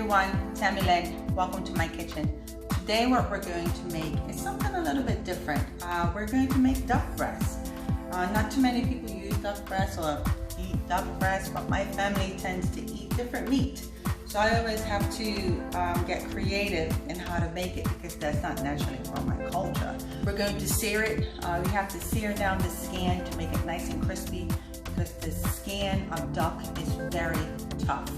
everyone, Tammylynn. Welcome to my kitchen. Today what we're going to make is something a little bit different. We're going to make duck breast. Not too many people use duck breast or eat duck breast, but my family tends to eat different meat. So I always have to get creative in how to make it because that's not naturally from my culture. We're going to sear it. We have to sear down the skin to make it nice and crispy because the skin of duck is very tough.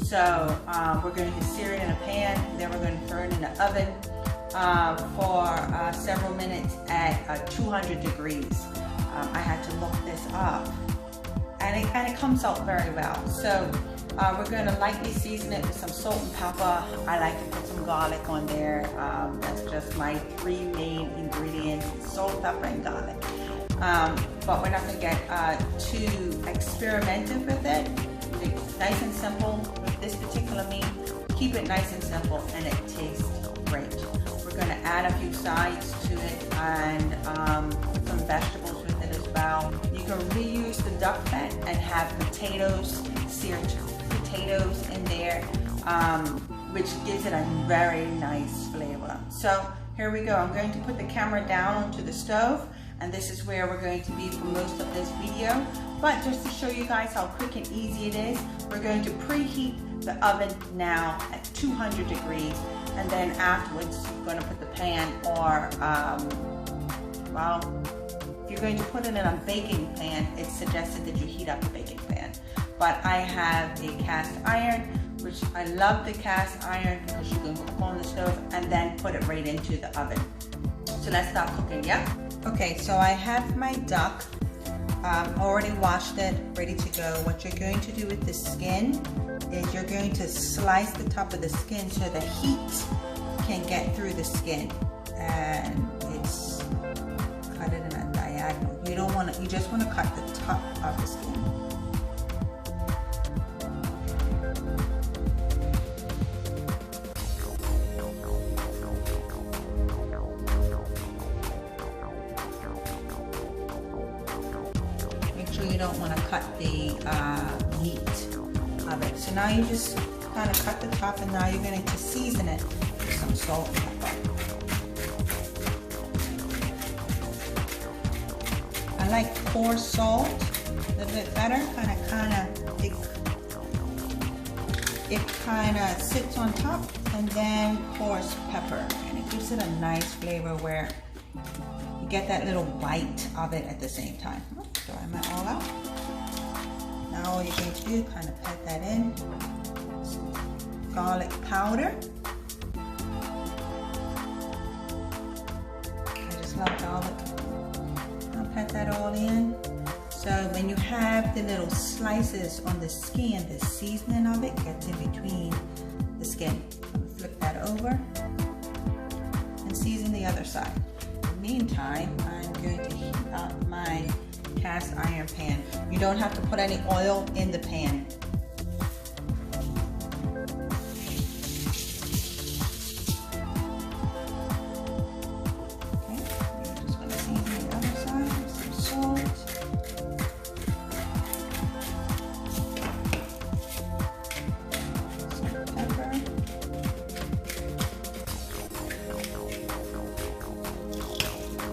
So we're going to sear it in a pan, then we're going to throw it in the oven for several minutes at 200 degrees. I had to look this up and it comes out very well. So we're going to lightly season it with some salt and pepper. I like to put some garlic on there. That's just my three main ingredients: salt, pepper, and garlic. But we're not going to get too experimental with it. It's nice and simple with this particular meat. Keep it nice and simple and it tastes great. We're going to add a few sides to it and put some vegetables with it as well. You can reuse the duck fat and have potatoes, seared potatoes in there, which gives it a very nice flavor. So here we go. I'm going to put the camera down onto the stove, and this is where we're going to be for most of this video. But just to show you guys how quick and easy it is, we're going to preheat the oven now at 200 degrees, and then afterwards you're going to put the pan, or well, if you're going to put it in a baking pan, it's suggested that you heat up the baking pan. But I have a cast iron, which I love the cast iron because you can cook on the stove and then put it right into the oven. So let's start cooking, yeah? Okay, so I have my duck, already washed it, ready to go. What you're going to do with the skin is you're going to slice the top of the skin so the heat can get through the skin. And it's cut it in a diagonal. You don't want to, you just want to cut the top of the skin. You don't want to cut the meat of it. So now you just kind of cut the top, and now you're going to season it with some salt and pepper. I like coarse salt a little bit better. It kind of sits on top, and then coarse pepper, and it gives it a nice flavor where you get that little bite of it at the same time. Dry that all out. Now all you're going to do, kind of pat that in. Some garlic powder. I just love garlic. I'll pat that all in. So when you have the little slices on the skin, the seasoning of it gets in between the skin. Flip that over and season the other side. In the meantime, I'm going to heat up my cast iron pan. You don't have to put any oil in the pan. Okay, we're just going to season the other side with some salt. Some pepper.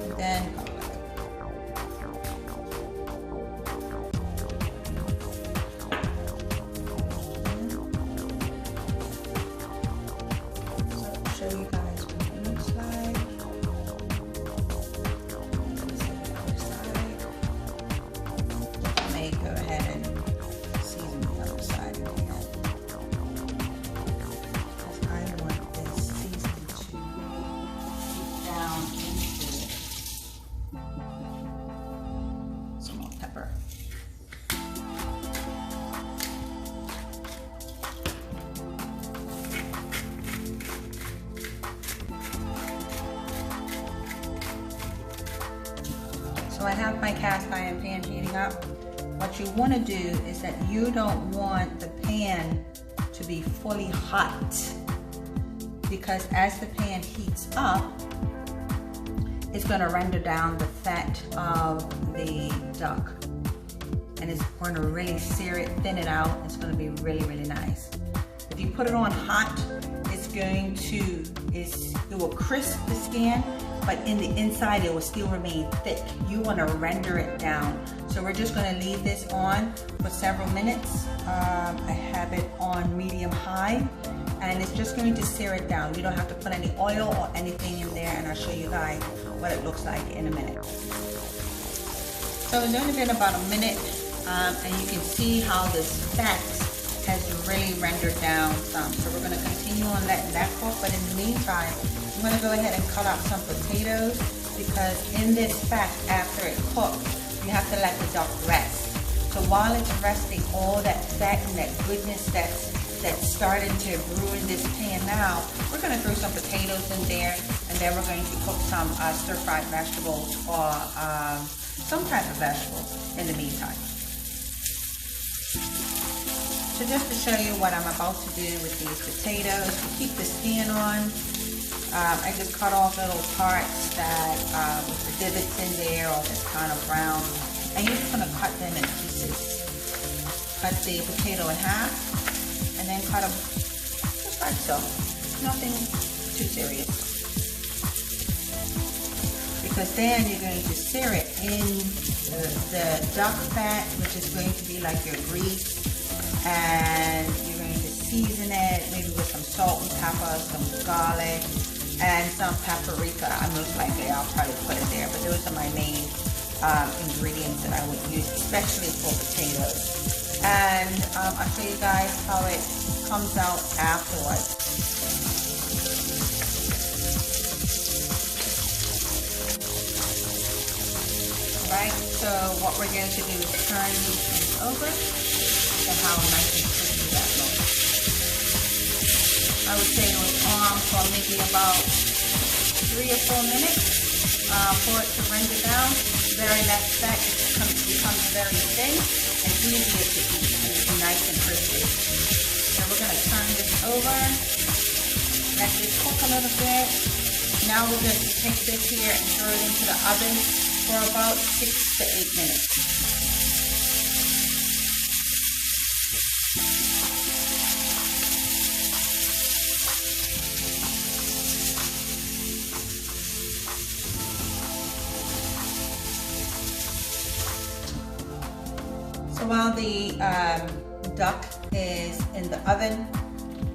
And then show you guys what it looks like. I may go ahead and season the other side again, because I want this seasoning to deep down into small pepper. So I have my cast iron pan heating up. What you want to do is that you don't want the pan to be fully hot, because as the pan heats up, it's going to render down the fat of the duck, and it's going to really sear it, thin it out. It's going to be really, really nice. If you put it on hot, it will crisp the skin, but in the inside it will still remain thick. You want to render it down. So we're just going to leave this on for several minutes. I have it on medium high, and it's just going to sear it down. You don't have to put any oil or anything in there, and I'll show you guys what it looks like in a minute. So it's only been about a minute, and you can see how this fat has really rendered down some. So we're going to continue on letting that cook, but in the meantime, I'm going to go ahead and cut out some potatoes, because in this fat, after it cooks, you have to let the duck rest. So while it's resting, all that fat and that goodness that's starting to brew in this pan now, we're going to throw some potatoes in there, and then we're going to cook some stir-fried vegetables or some type of vegetables in the meantime. So just to show you what I'm about to do with these potatoes, to keep the skin on, I just cut off little parts that with the divots in there or that's kind of brown, and you're just going to cut them in pieces. Cut the potato in half, and then cut them just like so. Nothing too serious. Because then you're going to sear it in the duck fat, which is going to be like your grease. And you're going to season it maybe with some salt and pepper, some garlic, and some paprika. Most likely I'll probably put it there, but those are my main ingredients that I would use, especially for potatoes. And I'll show you guys how it comes out afterwards. Alright, so what we're going to do is turn these things over. And how nice and crispy that looks. I would say it was on for maybe about 3 or 4 minutes for it to render down. Very that fat becomes very thin and easier to eat, and it's nice and crispy. So we're going to turn this over, let this cook a little bit. Now we're going to take this here and throw it into the oven for about 6 to 8 minutes. So while the duck is in the oven,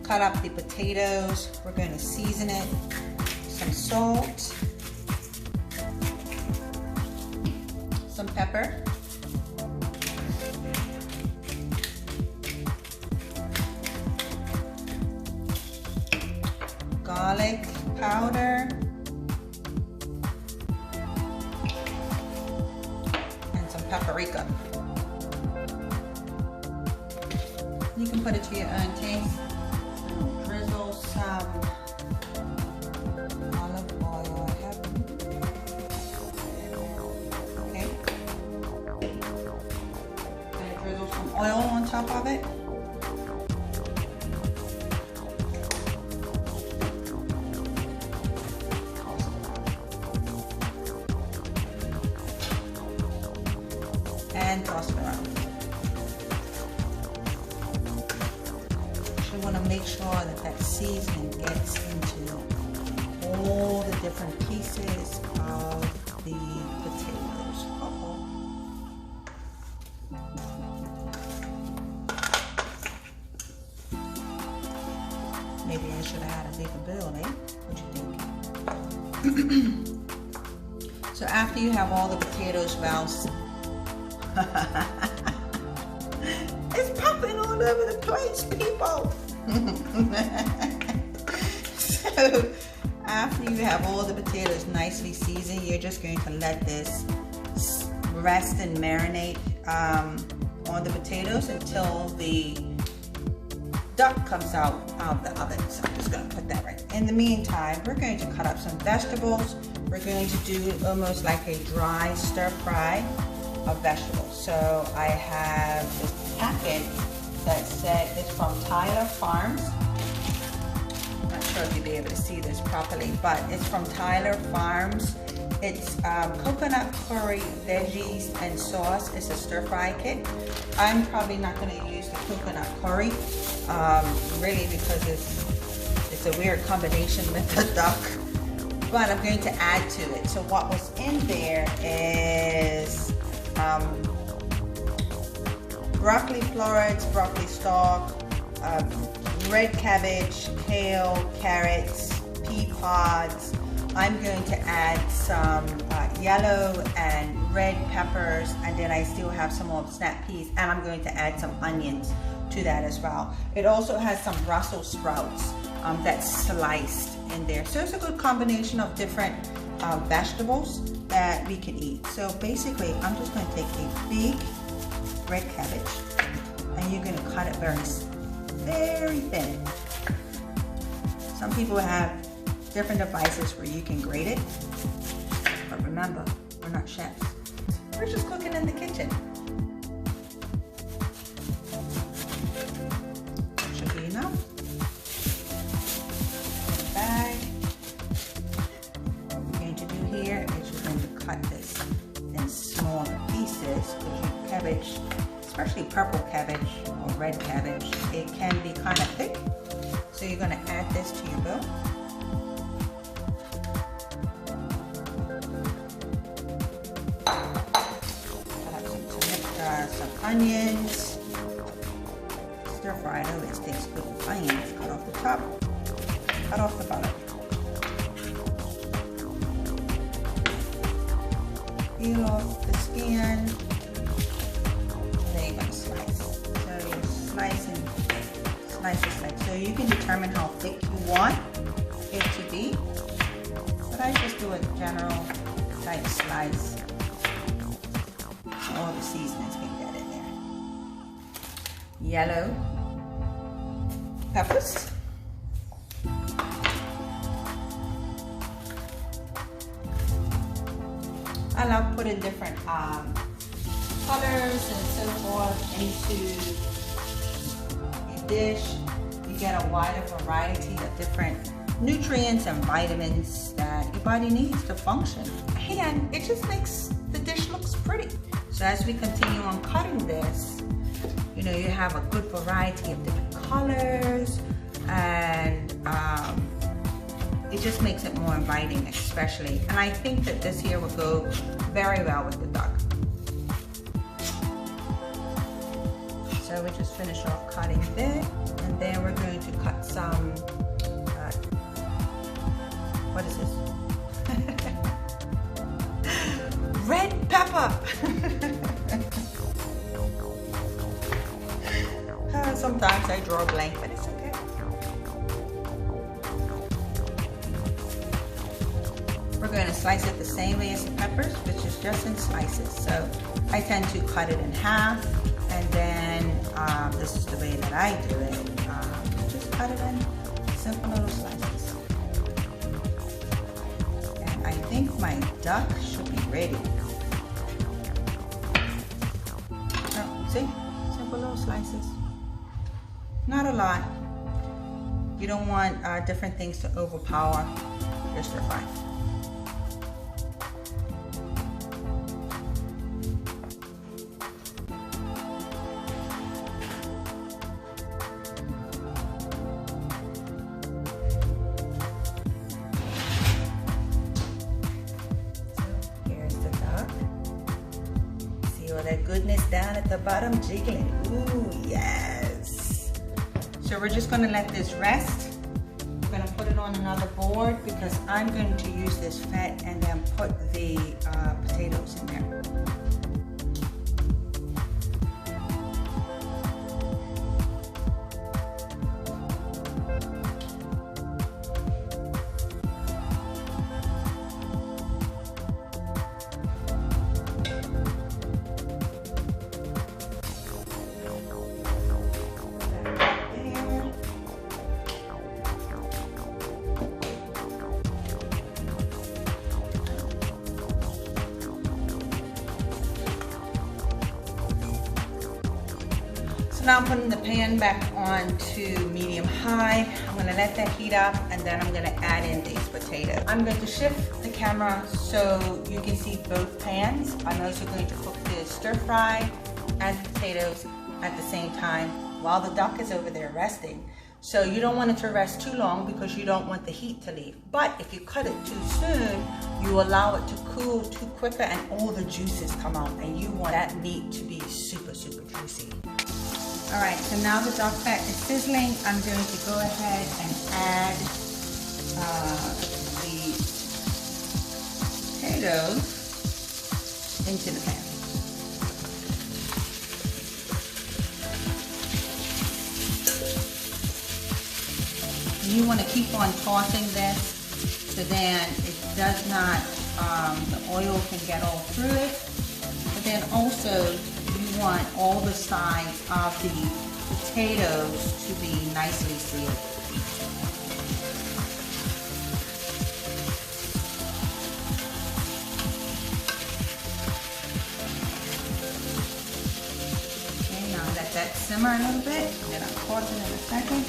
cut up the potatoes. We're going to season it. Some salt, some pepper, garlic powder, and some paprika. You can put it to your own taste. Drizzle some olive oil. I have okay. And drizzle some oil on top of it. And toss it around. You want to make sure that that seasoning gets into all the different pieces of the potatoes. Maybe I should have had a bigger bill, eh? What you think? So after you have all the potatoes bounced, it's popping all over the place, people. So after you have all the potatoes nicely seasoned, you're just going to let this rest and marinate on the potatoes until the duck comes out of the oven. So I'm just going to put that right. In the meantime, we're going to cut up some vegetables. We're going to do almost like a dry stir fry of vegetables. So I have this packet that said it's from Tyler Farms. I'm not sure if you'll be able to see this properly, but it's from Tyler Farms, It's coconut curry, veggies, and sauce. It's a stir-fry kit. I'm probably not going to use the coconut curry, really, because it's a weird combination with the duck. But I'm going to add to it. So what was in there is broccoli florets, broccoli stalk, red cabbage, kale, carrots, pea pods. I'm going to add some yellow and red peppers, and then I still have some more snap peas, and I'm going to add some onions to that as well. It also has some Brussels sprouts that's sliced in there. So it's a good combination of different vegetables that we can eat. So basically, I'm just going to take a big red cabbage, and you're going to cut it very thin. Some people have different devices where you can grate it, but remember, we're not chefs. We're just cooking in the kitchen. Should be enough. Bag. What we're going to do here is you're going to cut this in smaller pieces, because your cabbage, especially purple cabbage or red cabbage, it can be kind of thick. So you're going to add this to your bowl. Some onions. Stir fry, it always tastes good with onions. Cut off the top, cut off the bottom. Peel off the skin. Then you're going to slice. So you slice and slice it like so. You can determine how thick you want it to be. But I just do a general type slice. All the seasonings can get in there. Yellow peppers. I love putting different colors and so forth into your dish. You get a wider variety of different nutrients and vitamins that your body needs to function. And it just makes the dish looks pretty. So as we continue on cutting this, you know, you have a good variety of different colors, and it just makes it more inviting, especially. And I think that this here will go very well with the duck. So we just finish off cutting this, and then we're going to cut some, what is this? Red pepper. Sometimes I draw a blank, but it's okay. We're going to slice it the same way as the peppers, which is just in slices. So I tend to cut it in half, and then this is the way that I do it. Just cut it in simple little slices. And I think my duck should be ready. Oh, see? Simple little slices. Not a lot. You don't want different things to overpower your stir fry. So here's the duck. See all that goodness down at the bottom jiggling. Ooh, yes. So we're just going to let this rest. We're going to put it on another board because I'm going to use this fat and then put the potatoes in there. Now I'm putting the pan back on to medium-high. I'm going to let that heat up, and then I'm going to add in these potatoes. I'm going to shift the camera so you can see both pans. I'm also going to cook the stir fry and the potatoes at the same time while the duck is over there resting. So you don't want it to rest too long because you don't want the heat to leave. But if you cut it too soon, you allow it to cool too quicker and all the juices come out, and you want that meat to be super, super juicy. All right, so now the duck fat is sizzling. I'm going to go ahead and add the potatoes into the pan. You want to keep on tossing this so then it does not, the oil can get all through it. But then also you want all the sides of the potatoes to be nicely seared. Okay, now let that simmer a little bit, and then I'll pause it in a second.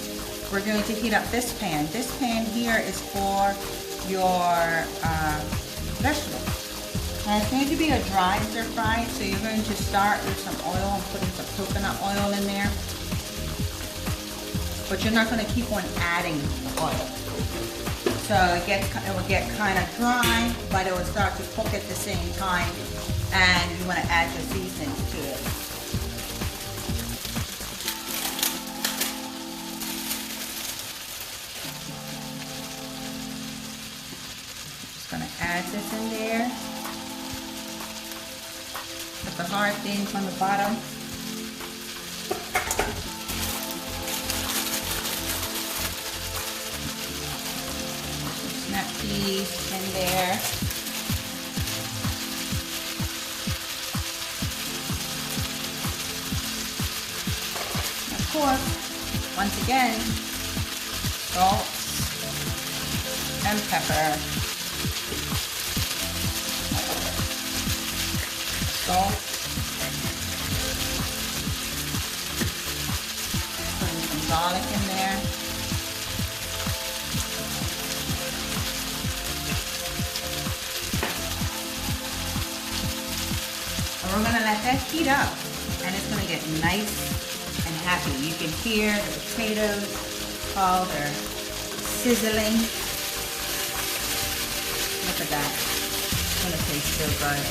We're going to heat up this pan. This pan here is for your vegetables. And it's going to be a dry stir fry, so you're going to start with some oil and putting some coconut oil in there. But you're not going to keep on adding the oil. So it will get kind of dry, but it will start to cook at the same time, and you want to add your seasonings to it. Add this in there. Put the hard things on the bottom. Snap peas in there. And of course, once again, salt and pepper. Salt, putting some garlic in there, and we're going to let that heat up, and it's going to get nice and happy. You can hear the potatoes, how they're sizzling. Look at that, it's going to taste so good.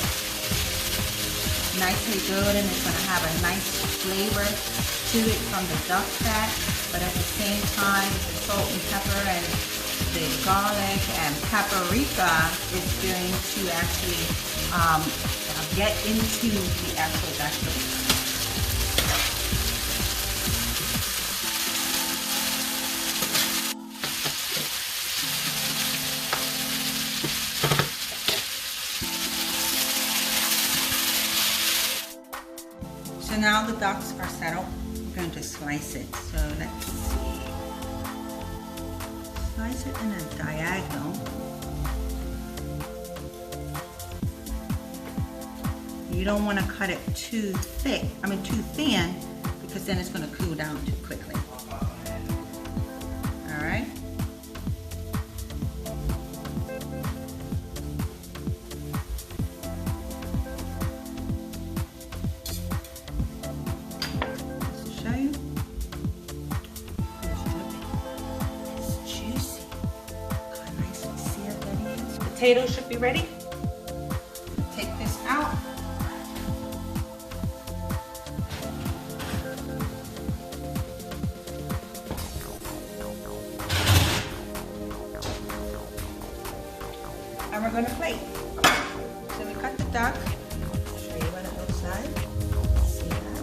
Nicely good, and it's going to have a nice flavor to it from the duck fat, but at the same time the salt and pepper and the garlic and paprika is going to actually get into the actual vegetables. So now the ducks are settled. We're going to slice it. So let's see. Slice it in a diagonal. You don't want to cut it too thin, because then it's going to cool down too quickly. All right. Potatoes should be ready. Take this out. And we're going to plate. So we cut the duck. I'll show you what it looks like. See that?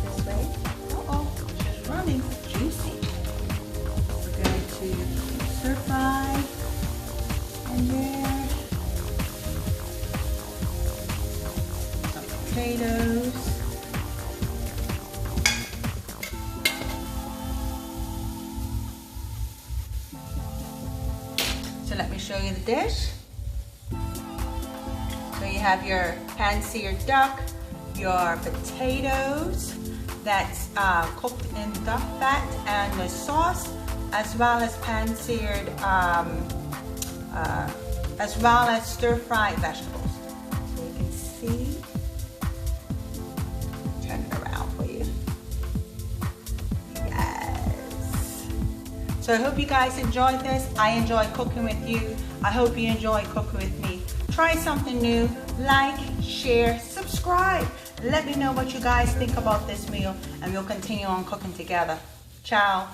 This way. Uh-oh, it's just running. Juicy. We're going to stir fry in there. Some potatoes. So let me show you the dish. So you have your pan-seared duck, your potatoes that's cooked in duck fat, and the sauce as well as pan-seared, as well as stir-fried vegetables. So you can see, turn it around for you. Yes. So I hope you guys enjoyed this. I enjoyed cooking with you. I hope you enjoy cooking with me. Try something new. Like, share, subscribe. Let me know what you guys think about this meal, and we'll continue on cooking together. Ciao.